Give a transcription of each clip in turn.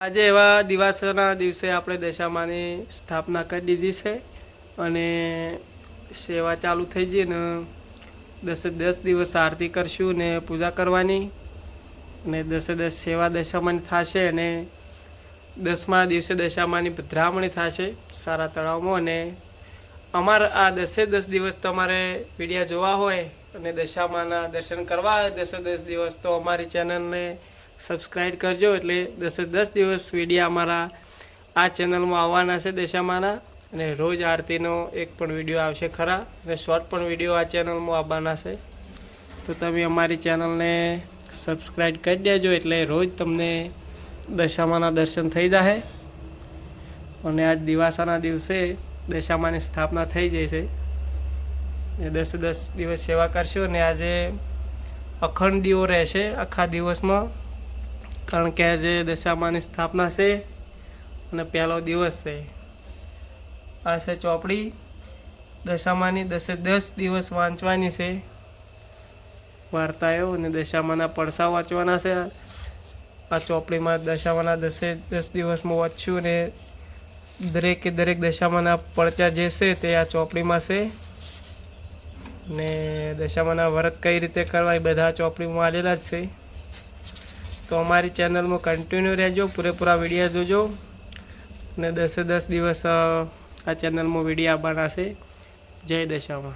આજે એવા દિવાસોના દિવસે આપણે દશામાની સ્થાપના કરી દીધી છે અને સેવા ચાલુ થઈ જઈ ને 10 દિવસ આરતી કરશું ને પૂજા કરવાની અને 10 સેવા દશામાની થશે અને 10મા દિવસે દશામાની પધરામણી થશે સારા તળાવમાં. અને અમારા આ 10 દિવસ તમારે વિડીયો જોવા હોય અને દશામાના દર્શન કરવા હોય 10 દિવસ તો અમારી ચેનલને સબસ્ક્રાઈબ કરજો. એટલે 10 દિવસ વિડીયો અમારા આ ચેનલમાં આવવાના છે દશામાના, અને રોજ આરતીનો એક પણ વિડીયો આવશે ખરા, અને શોર્ટ પણ વિડીયો આ ચેનલમાં આવવાના છે. તો તમે અમારી ચેનલને સબસ્ક્રાઈબ કરી દેજો એટલે રોજ તમને દશામાના દર્શન થઈ જશે. અને આજ દિવાસાના દિવસે દશામાની સ્થાપના થઈ જાય છે. 10 દિવસ સેવા કરશો અને આજે અખંડ દીવો રહેશે આખા દિવસમાં, કારણ કે આજે દશામાની સ્થાપના છે અને પહેલો દિવસ છે. આ છે ચોપડી દશામાની. 10 દિવસ વાંચવાની છે વાર્તાઓ, અને દશામાના પડસા વાંચવાના છે. આ ચોપડીમાં દશામાના 10 દિવસમાં વાંચશું અને દરેકે દરેક દશામાના પડચા જે છે તે આ ચોપડીમાં છે. ને દશામાના વ્રત કઈ રીતે કરવા એ બધા ચોપડીમાં આલેલા જ છે. તો અમારી ચેનલમાં કન્ટિન્યુ રહેજો, પૂરેપૂરા વિડીયો જોજો. અને 10 દિવસ આ ચેનલમાં વિડીયો આવવાના છે. જય દશામાં.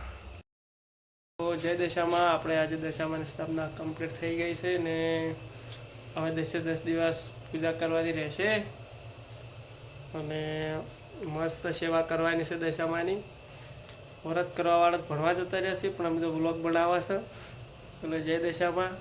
તો જય દશામાં. આપણે આજે દશામાની સ્થાપના કમ્પ્લીટ થઈ ગઈ છે ને હવે 10 દિવસ પૂજા કરવાની રહેશે અને મસ્ત સેવા કરવાની છે દશામાની. વ્રત કરવાવાળા ભણવા જતા રહેશે પણ અમે તો વ્લોગ બનાવવા છે. એટલે જય દશામાં.